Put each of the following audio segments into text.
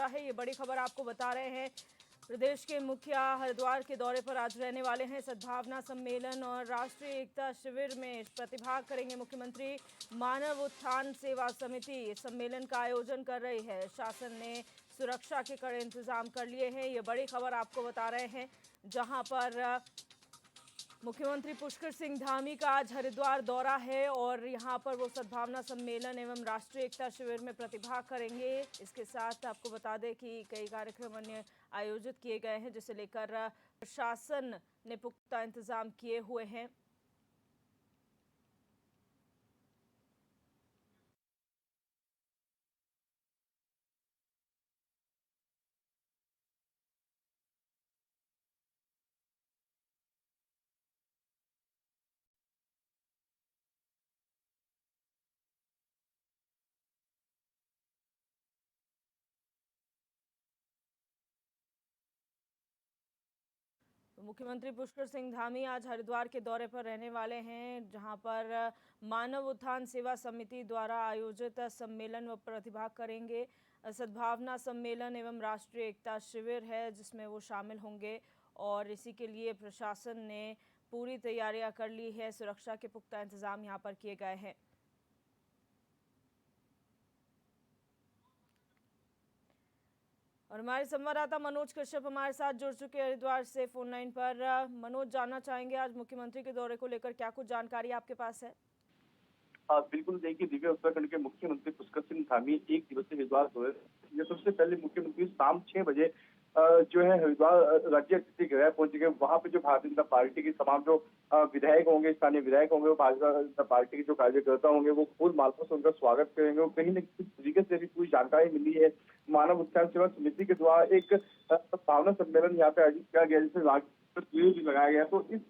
है, ये बड़ी खबर आपको बता रहे हैं। प्रदेश के मुखिया हरिद्वार के दौरे पर आज रहने वाले हैं। सद्भावना सम्मेलन और राष्ट्रीय एकता शिविर में प्रतिभाग करेंगे मुख्यमंत्री। मानव उत्थान सेवा समिति इस सम्मेलन का आयोजन कर रही है। शासन ने सुरक्षा के कड़े इंतजाम कर लिए हैं। ये बड़ी खबर आपको बता रहे हैं, जहां पर मुख्यमंत्री पुष्कर सिंह धामी का आज हरिद्वार दौरा है और यहां पर वो सद्भावना सम्मेलन एवं राष्ट्रीय एकता शिविर में प्रतिभाग करेंगे। इसके साथ आपको बता दें कि कई कार्यक्रम अन्य आयोजित किए गए हैं, जिसे लेकर प्रशासन ने पुख्ता इंतजाम किए हुए हैं। तो मुख्यमंत्री पुष्कर सिंह धामी आज हरिद्वार के दौरे पर रहने वाले हैं, जहां पर मानव उत्थान सेवा समिति द्वारा आयोजित सम्मेलन में प्रतिभाग करेंगे। सद्भावना सम्मेलन एवं राष्ट्रीय एकता शिविर है, जिसमें वो शामिल होंगे और इसी के लिए प्रशासन ने पूरी तैयारियां कर ली है। सुरक्षा के पुख्ता इंतजाम यहां पर किए गए हैं। और हमारे संवाददाता मनोज कश्यप हमारे साथ जुड़ चुके हैं हरिद्वार से फोन लाइन पर। मनोज, जानना चाहेंगे आज मुख्यमंत्री के दौरे को लेकर क्या कुछ जानकारी आपके पास है? बिल्कुल, देखिए दिव्या, उत्तराखंड के मुख्यमंत्री पुष्कर सिंह धामी एक दिवसीय हरिद्वार दौरे। ये सबसे पहले मुख्यमंत्री शाम 6 बजे जो है हरिद्वार राज्य अतिथि गृह पहुंचेंगे। वहां पे जो भारतीय जनता पार्टी के तमाम जो विधायक होंगे, स्थानीय विधायक होंगे, वो भाजपा जनता पार्टी के जो कार्यकर्ता होंगे, वो फूल मालाओं से उनका स्वागत करेंगे। और कहीं न कहीं तरीके से भी पूरी जानकारी मिली है। मानव उत्थान सेवा समिति के द्वारा एक सद्भावना सम्मेलन यहाँ पे आयोजित किया गया, जिसमें भी लगाया गया। तो इस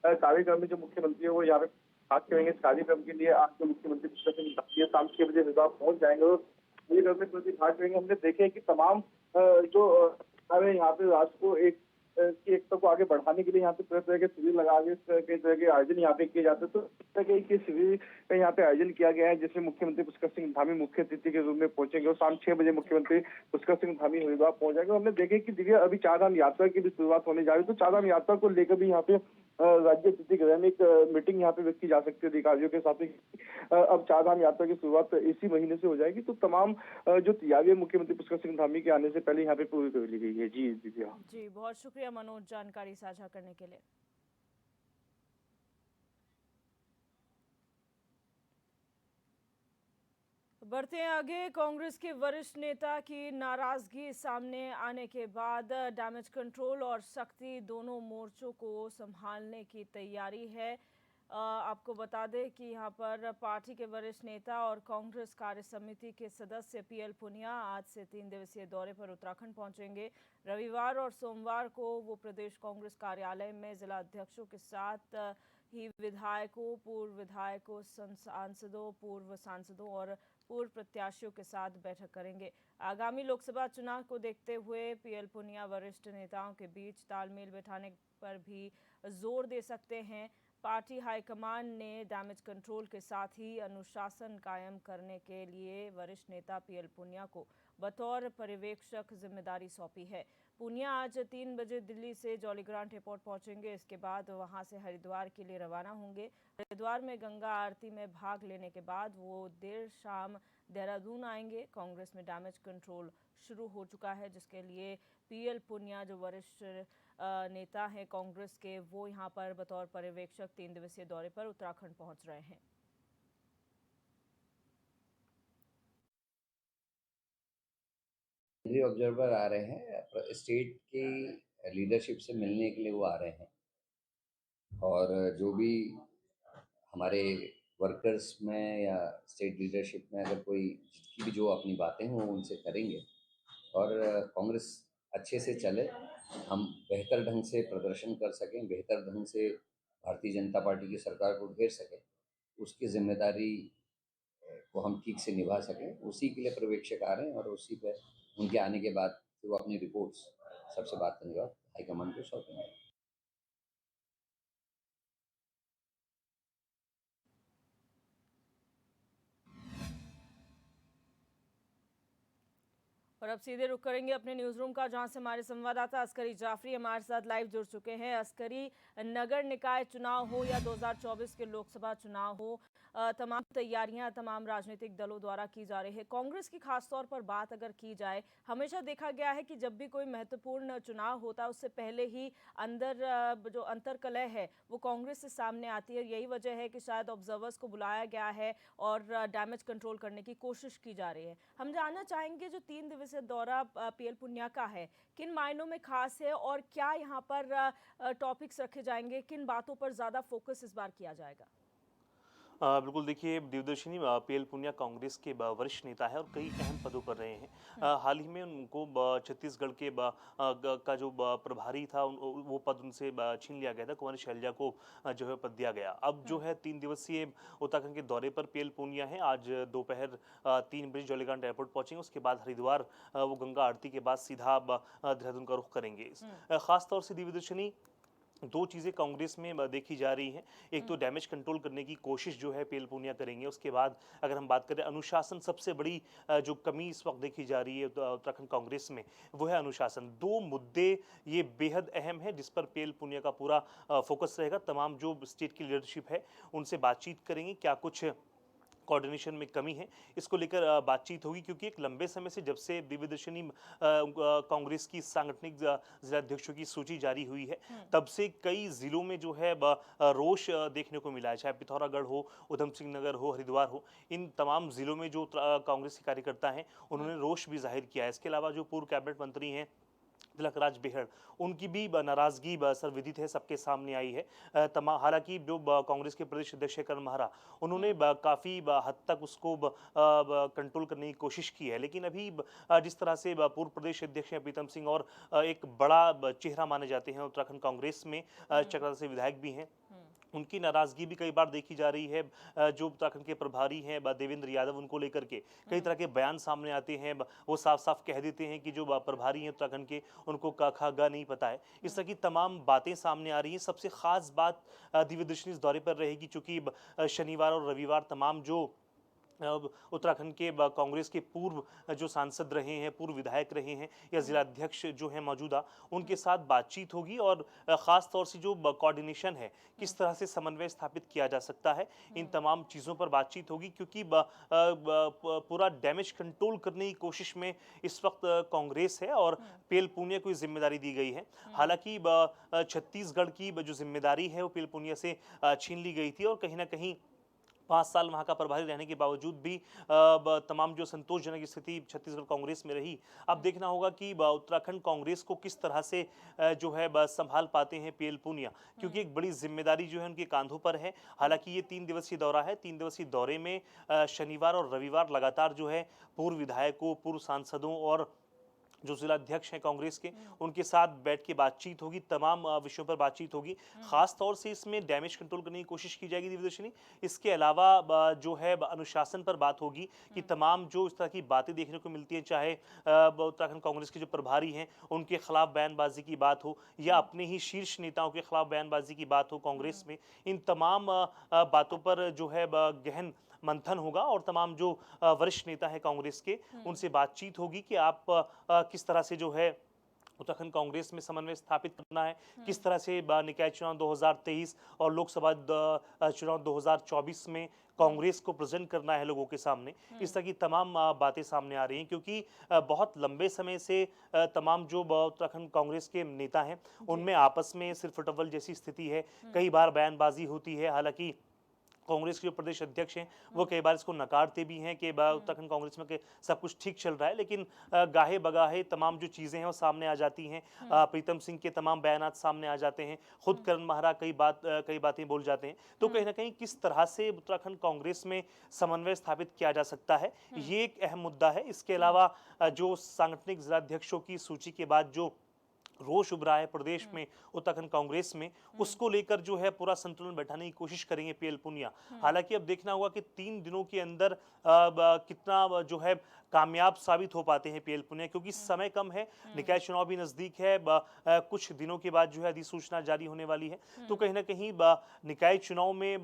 कार्यक्रम में जो मुख्यमंत्री है वो यहाँ पे बात करेंगे। इस कार्यक्रम के लिए आज जो मुख्यमंत्री पुष्कर सिंह धामी शाम 6 बजे हरिद्वार पहुंच जाएंगे और कार्यक्रम में प्रतिभाग करेंगे। हमने देखे कि तमाम जो यहाँ पे राष्ट्र को की एकता को आगे बढ़ाने के लिए यहाँ पे तरह तरह के शिविर लगा के कई तरह के आयोजन यहाँ पे किए जाते हैं। तो इस तरह के शिविर का यहाँ पे आयोजन किया गया है, जिसमें मुख्यमंत्री पुष्कर सिंह धामी मुख्य अतिथि के रूप में पहुंचेंगे और शाम 6 बजे मुख्यमंत्री पुष्कर सिंह धामी हरिद्वार पहुंच जाएंगे। हमने देखे कि दिव्या, अभी चारधाम यात्रा की भी शुरुआत होने जा रही है। तो चारधाम यात्रा को लेकर भी यहाँ पे राज्य अतिथि गृह में एक मीटिंग यहाँ पे रखी जा सकती है अधिकारियों के साथ। अब चारधाम यात्रा की शुरुआत इसी महीने से हो जाएगी। तो तमाम जो तैयारियां मुख्यमंत्री पुष्कर सिंह धामी के आने से पहले यहाँ पे पूरी कर ली गई है। जी दिव्या। जी, बहुत शुक्रिया मनोज जानकारी साझा करने के लिए। बढ़ते हैं आगे। कांग्रेस के वरिष्ठ नेता की नाराजगी सामने आने के बाद डैमेज कंट्रोल और सख्ती दोनों मोर्चों को संभालने की तैयारी है। आपको बता दें कि यहां पर पार्टी के वरिष्ठ नेता और कांग्रेस कार्य समिति के सदस्य पीएल पुनिया आज से 3 दिवसीय दौरे पर उत्तराखंड पहुंचेंगे। रविवार और सोमवार को वो प्रदेश कांग्रेस कार्यालय में जिला अध्यक्षों के साथ ही विधायकों, पूर्व विधायकों, सांसदों, पूर्व सांसदों और पूर्व प्रत्याशियों के साथ बैठक करेंगे। आगामी लोकसभा चुनाव को देखते हुए पीएल पुनिया वरिष्ठ नेताओं के बीच तालमेल बैठाने पर भी जोर दे सकते हैं। पार्टी हाईकमान ने डैमेज कंट्रोल के साथ ही अनुशासन कायम करने के लिए वरिष्ठ नेता पीएल पुनिया को बतौर पर्यवेक्षक जिम्मेदारी सौंपी है। पुनिया आज 3 बजे दिल्ली से जौलीग्रांट एयरपोर्ट पहुंचेंगे। इसके बाद वहां से हरिद्वार के लिए रवाना होंगे। हरिद्वार में गंगा आरती में भाग लेने के बाद वो देर शाम देहरादून आएंगे। कांग्रेस में डैमेज कंट्रोल शुरू हो चुका है, जिसके लिए पीएल पुनिया जो वरिष्ठ नेता हैं कांग्रेस के, वो यहां पर बतौर पर्यवेक्षक 3 दिवसीय दौरे पर उत्तराखंड पहुंच रहे हैं। ऑब्जर्वर आ रहे हैं, स्टेट की लीडरशिप से मिलने के लिए वो आ रहे हैं और जो भी हमारे वर्कर्स में या स्टेट लीडरशिप में अगर कोई जिसकी भी जो अपनी बातें हैं वो उनसे करेंगे और कांग्रेस अच्छे से चले, हम बेहतर ढंग से प्रदर्शन कर सकें, बेहतर ढंग से भारतीय जनता पार्टी की सरकार को घेर सकें, उसकी जिम्मेदारी को हम ठीक से निभा सकें, उसी के लिए पर्यवेक्षक आ रहे हैं और उसी पर उनके आने के बाद वो अपनी रिपोर्ट्स सबसे बात करने के बाद हाईकमान को सौंपेंगे। और अब सीधे रुक करेंगे अपने न्यूज रूम का, जहां से हमारे संवाददाता अस्करी जाफरी हमारे साथ लाइव जुड़ चुके हैं। अस्करी, नगर निकाय चुनाव हो या 2024 के लोकसभा चुनाव हो, तमाम तैयारियां तमाम राजनीतिक दलों द्वारा की जा रही है। कांग्रेस की खासतौर पर बात अगर की जाए, हमेशा देखा गया है कि जब भी कोई महत्वपूर्ण चुनाव होता है उससे पहले ही अंदर जो अंतर्कलह है वो कांग्रेस से सामने आती है। यही वजह है कि शायद ऑब्जर्वर्स को बुलाया गया है और डैमेज कंट्रोल करने की कोशिश की जा रही है। हम जानना चाहेंगे जो 3 दिवसीय दौरा पीएल पुनिया का है, किन मायनों में खास है और क्या यहाँ पर टॉपिक्स रखे जाएंगे, किन बातों पर ज़्यादा फोकस इस बार किया जाएगा? बिल्कुल देखिए, देवदर्शिनी पीएल पुनिया कांग्रेस के वरिष्ठ नेता है और कई अहम पदों पर रहे हैं। हाल ही में उनको छत्तीसगढ़ के का जो प्रभारी था वो पद उनसे छीन लिया गया था। कुंवर शैलजा को जो है पद दिया गया। अब जो है 3 दिवसीय उत्तराखंड के दौरे पर पीएल पुनिया है। आज दोपहर 3 बजे जौलीग्रांट एयरपोर्ट पहुंचेंगे। उसके बाद हरिद्वार वो गंगा आरती के बाद सीधा देहरादून का रुख करेंगे। खासतौर से देवदर्शिनी 2 चीज़ें कांग्रेस में देखी जा रही हैं। एक तो डैमेज कंट्रोल करने की कोशिश जो है पीएल पुनिया करेंगे। उसके बाद अगर हम बात करें अनुशासन, सबसे बड़ी जो कमी इस वक्त देखी जा रही है उत्तराखंड कांग्रेस में, वो है अनुशासन। 2 मुद्दे ये बेहद अहम है जिस पर पीएल पुनिया का पूरा फोकस रहेगा। तमाम जो स्टेट की लीडरशिप है उनसे बातचीत करेंगे, क्या कुछ कोऑर्डिनेशन में कमी है इसको लेकर बातचीत होगी, क्योंकि एक लंबे समय से जब से दिव्यदर्शिनी कांग्रेस की सांगठनिक जिलाध्यक्षों की सूची जारी हुई है तब से कई जिलों में जो है रोष देखने को मिला है। चाहे पिथौरागढ़ हो, उधम सिंह नगर हो, हरिद्वार हो, इन तमाम जिलों में जो कांग्रेस के कार्यकर्ता हैं उन्होंने रोष भी जाहिर किया है। इसके अलावा जो पूर्व कैबिनेट मंत्री हैं तिलकराज बेहड़, उनकी भी नाराजगी सर्वविदित है, सबके सामने आई है। हालांकि जो कांग्रेस के प्रदेश अध्यक्ष करण महरा, उन्होंने काफ़ी हद तक उसको कंट्रोल करने की कोशिश की है। लेकिन अभी जिस तरह से पूर्व प्रदेश अध्यक्ष हैं प्रीतम सिंह और एक बड़ा चेहरा माने जाते हैं उत्तराखंड कांग्रेस में, चकराता से विधायक भी हैं, उनकी नाराजगी भी कई बार देखी जा रही है। जो उत्तराखंड के प्रभारी हैं देवेंद्र यादव, उनको लेकर के कई तरह के बयान सामने आते हैं। वो साफ साफ कह देते हैं कि जो प्रभारी हैं उत्तराखंड के, उनको क ख ग नहीं पता है। इस तरह की तमाम बातें सामने आ रही हैं। सबसे खास बात दिव्यदर्शिनी इस दौरे पर रहेगी, चूंकि शनिवार और रविवार तमाम जो उत्तराखंड के कांग्रेस के पूर्व जो सांसद रहे हैं, पूर्व विधायक रहे हैं या जिलाध्यक्ष जो हैं मौजूदा, उनके साथ बातचीत होगी और ख़ास तौर से जो कोऑर्डिनेशन है, किस तरह से समन्वय स्थापित किया जा सकता है, इन तमाम चीज़ों पर बातचीत होगी। क्योंकि पूरा डैमेज कंट्रोल करने की कोशिश में इस वक्त कांग्रेस है और पीएल पुनिया को जिम्मेदारी दी गई है। हालांकि छत्तीसगढ़ की जो जिम्मेदारी है वो पीएल पुनिया से छीन ली गई थी और कहीं ना कहीं 5 साल वहाँ का प्रभारी रहने के बावजूद भी तमाम जो संतोषजनक स्थिति छत्तीसगढ़ कांग्रेस में रही। अब देखना होगा कि उत्तराखंड कांग्रेस को किस तरह से जो है संभाल पाते हैं पीएल पुनिया, क्योंकि एक बड़ी जिम्मेदारी जो है उनके कांधों पर है। हालांकि ये 3 दिवसीय दौरा है। 3 दिवसीय दौरे में शनिवार और रविवार लगातार जो है पूर्व विधायकों, पूर्व सांसदों और जो जिलाध्यक्ष हैं कांग्रेस के, उनके साथ बैठ के बातचीत होगी, तमाम विषयों पर बातचीत होगी। खास तौर से इसमें डैमेज कंट्रोल करने की कोशिश की जाएगी दिव्यदर्शिनी। इसके अलावा जो है अनुशासन पर बात होगी कि तमाम जो इस तरह की बातें देखने को मिलती हैं, चाहे उत्तराखंड कांग्रेस के जो प्रभारी हैं उनके खिलाफ बयानबाजी की बात हो या अपने ही शीर्ष नेताओं के खिलाफ बयानबाजी की बात हो कांग्रेस में, इन तमाम बातों पर जो है गहन मंथन होगा और तमाम जो वरिष्ठ नेता हैं कांग्रेस के, उनसे बातचीत होगी कि आप किस तरह से जो है उत्तराखंड कांग्रेस में समन्वय स्थापित करना है, किस तरह से निकाय चुनाव 2023 और लोकसभा चुनाव 2024 में कांग्रेस को प्रेजेंट करना है लोगों के सामने। इस तरह की तमाम बातें सामने आ रही हैं, क्योंकि बहुत लंबे समय से तमाम जो उत्तराखंड कांग्रेस के नेता हैं उनमें आपस में सिर्फ फुटबॉल जैसी स्थिति है। कई बार बयानबाजी होती है। हालांकि कांग्रेस के जो प्रदेश अध्यक्ष हैं वो कई बार इसको नकारते भी हैं कि उत्तराखंड कांग्रेस में सब कुछ ठीक चल रहा है, लेकिन गाहे बगाहे तमाम जो चीज़ें हैं वो सामने आ जाती हैं। प्रीतम सिंह के तमाम बयानात सामने आ जाते हैं, खुद करण महरा कई बातें बोल जाते हैं। तो कहीं ना कहीं किस तरह से उत्तराखंड कांग्रेस में समन्वय स्थापित किया जा सकता है, ये एक अहम मुद्दा है। इसके अलावा जो सांगठनिक जिलाध्यक्षों की सूची के बाद जो रोष उभरा है प्रदेश में उत्तराखंड कांग्रेस में, उसको लेकर जो है पूरा संतुलन बैठाने की कोशिश करेंगे पीएल पुनिया। हालांकि अब देखना होगा कि 3 दिनों के अंदर कितना जो है कामयाब साबित हो पाते हैं पीएल पुनिया, क्योंकि समय कम है, निकाय चुनाव भी नजदीक है, कुछ दिनों के बाद जो है अधिसूचना जारी होने वाली है। तो कहीं ना कहीं निकाय चुनाव में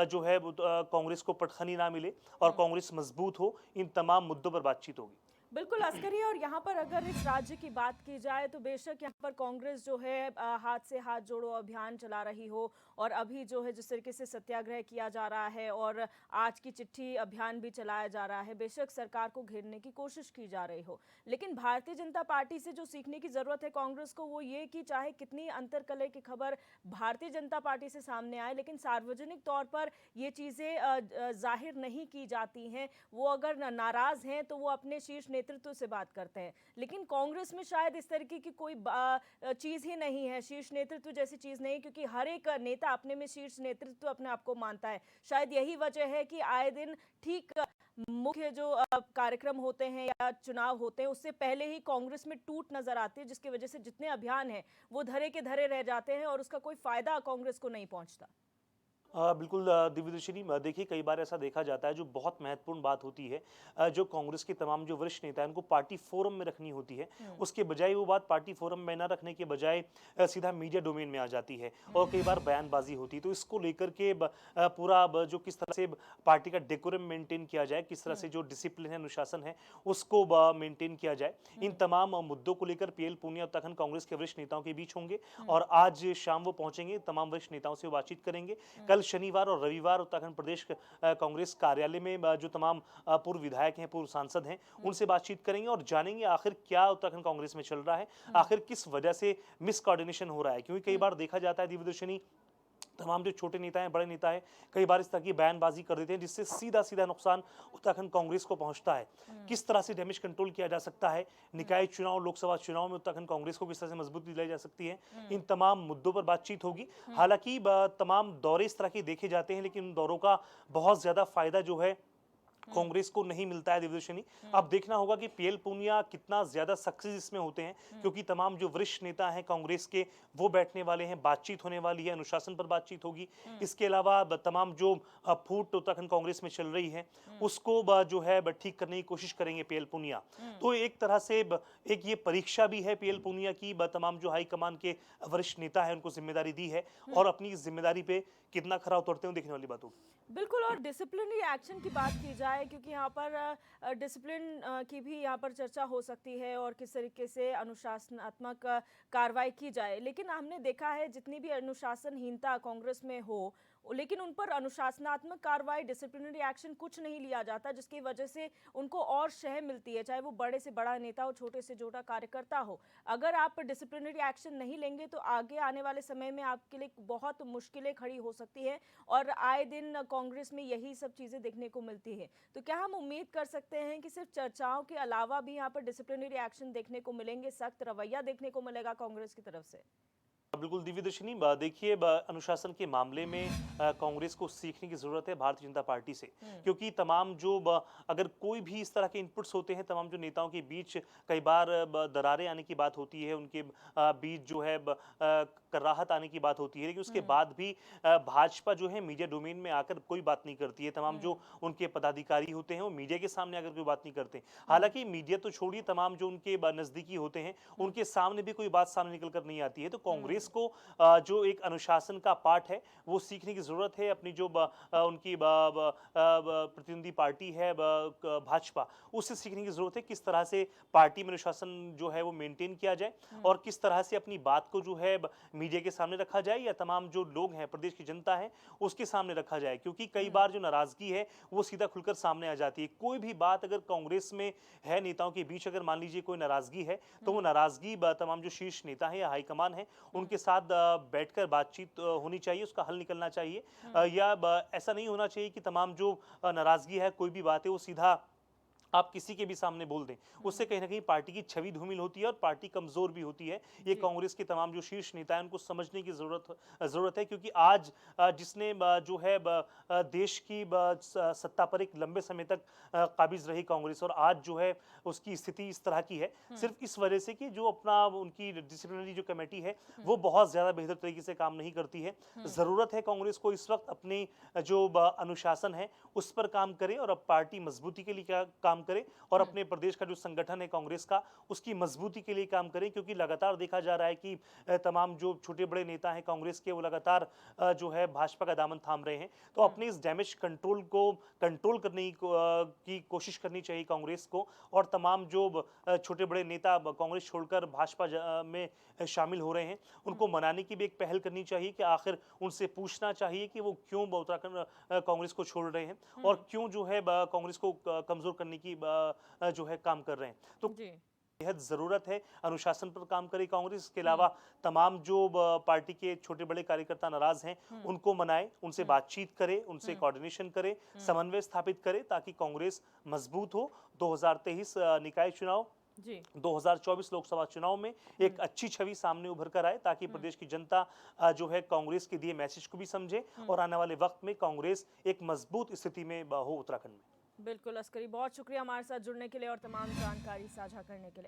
जो है कांग्रेस को पटखनी ना मिले और कांग्रेस मजबूत हो, इन तमाम मुद्दों पर बातचीत होगी। बिल्कुल अस्करी। और यहाँ पर अगर इस राज्य की बात की जाए तो बेशक यहाँ पर कांग्रेस जो है हाथ से हाथ जोड़ो अभियान चला रही हो, और अभी जो है जिस तरीके से सत्याग्रह किया जा रहा है और आज की चिट्ठी अभियान भी चलाया जा रहा है, बेशक सरकार को घेरने की कोशिश की जा रही हो, लेकिन भारतीय जनता पार्टी से जो सीखने की जरूरत है कांग्रेस को वो ये कि चाहे कितनी अंतरकलह की खबर भारतीय जनता पार्टी से सामने आए, लेकिन सार्वजनिक तौर पर ये चीज़ें जाहिर नहीं की जाती हैं। वो अगर नाराज हैं तो वो अपने शीर्ष नेतृत्व से बात करते हैं, लेकिन कांग्रेस में शायद इस तरीके की कोई चीज ही नहीं है, शीर्ष नेतृत्व जैसी चीज नहीं, क्योंकि हर एक नेता अपने में शीर्ष नेतृत्व अपने आप को मानता है। शायद यही वजह है कि आए दिन ठीक मुख्य जो कार्यक्रम होते हैं या चुनाव होते हैं उससे पहले ही कांग्रेस में टूट नजर आती है, जिसकी वजह से जितने अभियान हैं वो धरे के धरे रह जाते हैं और उसका कोई फायदा कांग्रेस को नहीं पहुंचता। बिल्कुल दिव्यदर्शिनी, देखिए कई बार ऐसा देखा जाता है, जो बहुत महत्वपूर्ण बात होती है, जो कांग्रेस के तमाम जो वरिष्ठ नेता हैं उनको पार्टी फोरम में रखनी होती है, उसके बजाय वो बात पार्टी फोरम में ना रखने के बजाय सीधा मीडिया डोमेन में आ जाती है और कई बार बयानबाजी होती है। तो इसको लेकर के पूरा जो किस तरह से पार्टी का डेकोरम मेंटेन किया जाए, किस तरह से जो डिसिप्लिन है, अनुशासन है, उसको मेंटेन किया जाए, इन तमाम मुद्दों को लेकर पीएल पूनिया उत्तराखंड कांग्रेस के वरिष्ठ नेताओं के बीच होंगे और आज शाम वो पहुंचेंगे, तमाम वरिष्ठ नेताओं से बातचीत करेंगे। कल शनिवार और रविवार उत्तराखंड प्रदेश कांग्रेस कार्यालय में जो तमाम पूर्व विधायक हैं, पूर्व सांसद हैं, उनसे बातचीत करेंगे और जानेंगे आखिर क्या उत्तराखंड कांग्रेस में चल रहा है, आखिर किस वजह से मिस कोऑर्डिनेशन हो रहा है। क्योंकि कई बार देखा जाता है दिव्यदर्शिनी, तमाम जो छोटे नेता हैं, बड़े नेता हैं, कई बार इस तरह की बयानबाजी कर देते हैं जिससे सीधा सीधा नुकसान उत्तराखंड कांग्रेस को पहुंचता है। किस तरह से डैमेज कंट्रोल किया जा सकता है, निकाय चुनाव, लोकसभा चुनाव में उत्तराखंड कांग्रेस को किस तरह से मजबूती दिलाई जा सकती है, इन तमाम मुद्दों पर बातचीत होगी। हालांकि तमाम दौरे इस तरह के देखे जाते हैं, लेकिन उन दौरों का बहुत ज्यादा फायदा जो है कांग्रेस को नहीं मिलता है दिव्यदर्शिनी। अब देखना होगा कि पीएल पूनिया कितना ज्यादा सक्सेस इसमें होते हैं, क्योंकि तमाम जो वरिष्ठ नेता हैं कांग्रेस के वो बैठने वाले हैं, बातचीत होने वाली है, अनुशासन पर बातचीत होगी। इसके अलावा तमाम जो फूट उत्तराखंड कांग्रेस में चल रही है उसको जो है ठीक करने की कोशिश करेंगे पीएल पूनिया। तो एक तरह से एक ये परीक्षा भी है पीएल पूनिया की, तमाम जो हाईकमान के वरिष्ठ नेता है उनको जिम्मेदारी दी है और अपनी इस जिम्मेदारी पे कितना खरा उतरते हैं देखने वाली बात होगी। बिल्कुल। और डिसिप्लिनरी एक्शन की बात की जाए, क्योंकि यहाँ पर डिसिप्लिन की भी यहाँ पर चर्चा हो सकती है और किस तरीके से अनुशासनात्मक कार्रवाई की जाए, लेकिन हमने देखा है जितनी भी अनुशासनहीनता कांग्रेस में हो, लेकिन उन पर अनुशासनात्मक कार्रवाई, डिसिप्लिनरी एक्शन कुछ नहीं लिया जाता, जिसकी वजह से उनको और शह मिलती है, चाहे वो बड़े से बड़ा नेता हो, छोटे से छोटा कार्यकर्ता हो। अगर आप डिसिप्लिनरी एक्शन नहीं लेंगे तो आगे आने वाले समय में आपके लिए बहुत मुश्किलें खड़ी हो सकती हैं और आए दिन कांग्रेस में यही सब चीज़ें देखने को मिलती है। तो क्या हम उम्मीद कर सकते हैं कि सिर्फ चर्चाओं के अलावा भी यहाँ पर डिसिप्लिनरी एक्शन देखने को मिलेंगे, सख्त रवैया देखने को मिलेगा कांग्रेस की तरफ से? बिल्कुल दिव्यदर्शिनी, देखिए अनुशासन के मामले में कांग्रेस को सीखने की जरूरत है भारतीय जनता पार्टी से, क्योंकि तमाम जो अगर कोई भी इस तरह के इनपुट्स होते हैं तमाम जो नेताओं के बीच, कई बार दरारें आने की बात होती है, उनके बीच जो है कराहत आने की बात होती है, लेकिन उसके बाद भी भाजपा जो है मीडिया डोमेन में आकर कोई बात नहीं करती है। तमाम जो उनके पदाधिकारी होते हैं वो मीडिया के सामने आकर कोई बात नहीं करते। हालांकि मीडिया तो छोड़िए, तमाम जो उनके नजदीकी होते हैं उनके सामने भी कोई बात सामने निकल कर नहीं आती है। तो कांग्रेस को जो एक अनुशासन का पाठ है वो सीखने की जरूरत है। अपनी जो उनकी प्रतिद्वंदी पार्टी है भाजपा, उससे सीखने की जरूरत है किस तरह से पार्टी में अनुशासन जो है वो मेंटेन किया जाए और किस तरह से अपनी बात को जो है मीडिया के सामने रखा जाए या तमाम जो लोग हैं, प्रदेश की जनता है, उसके सामने रखा जाए। क्योंकि कई बार जो नाराजगी है वो सीधा खुलकर सामने आ जाती है। कोई भी बात अगर कांग्रेस में है, नेताओं के बीच अगर मान लीजिए कोई नाराजगी है, तो वो नाराजगी तमाम जो शीर्ष नेता है या हाईकमान है उनके साथ बैठकर बातचीत होनी चाहिए, उसका हल निकलना चाहिए। या ऐसा नहीं होना चाहिए कि तमाम जो नाराजगी है, कोई भी बात है वो सीधा आप किसी के भी सामने बोल दें। उससे कहीं ना कहीं पार्टी की छवि धूमिल होती है और पार्टी कमजोर भी होती है। ये कांग्रेस के तमाम जो शीर्ष नेता हैं उनको समझने की जरूरत है, क्योंकि आज जिसने जो है देश की सत्ता पर एक लंबे समय तक काबिज रही कांग्रेस, और आज जो है उसकी स्थिति इस तरह की है सिर्फ इस वजह से कि जो अपना उनकी डिसिप्लिनरी जो कमेटी है वो बहुत ज्यादा बेहतर तरीके से काम नहीं करती है। जरूरत है कांग्रेस को इस वक्त अपनी जो अनुशासन है उस पर काम करे और अब पार्टी मजबूती के लिए क्या काम काम करें और अपने प्रदेश का जो संगठन है कांग्रेस का, उसकी मजबूती के लिए काम करें, क्योंकि लगातार देखा जा रहा है कि तमाम जो छोटे बड़े नेता हैं कांग्रेस के, वो लगातार जो है भाजपा का दामन थाम रहे हैं। तो अपने इस डैमेज कंट्रोल को कंट्रोल करने की कोशिश करनी चाहिए कांग्रेस को, और तमाम जो छोटे बड़े नेता कांग्रेस छोड़कर भाजपा में शामिल हो रहे हैं, उनको मनाने की भी एक पहल करनी चाहिए कि आखिर उनसे पूछना चाहिए कि वो क्यों उत्तराखंड कांग्रेस को छोड़ रहे हैं और क्यों जो है कांग्रेस को कमजोर करने की जो है काम कर रहे हैं। तो जी। बेहद ज़रूरत है अनुशासन पर काम करे कांग्रेस। इसके अलावा तमाम जो पार्टी के छोटे बड़े कार्यकर्ता नाराज हैं, उनको मनाए, उनसे बातचीत करे, उनसे कोऑर्डिनेशन करे, समन्वय स्थापित करे, ताकि कांग्रेस मजबूत हो। 2023 निकाय चुनाव, जी। 2024 लोकसभा चुनाव में एक अच्छी छवि सामने उभर कर आए, ताकि प्रदेश की जनता जो है कांग्रेस के दिए मैसेज को भी समझे और आने वाले वक्त में कांग्रेस एक मजबूत स्थिति में हो उत्तराखंड में। बिल्कुल अस्करी, बहुत शुक्रिया हमारे साथ जुड़ने के लिए और तमाम जानकारी साझा करने के लिए।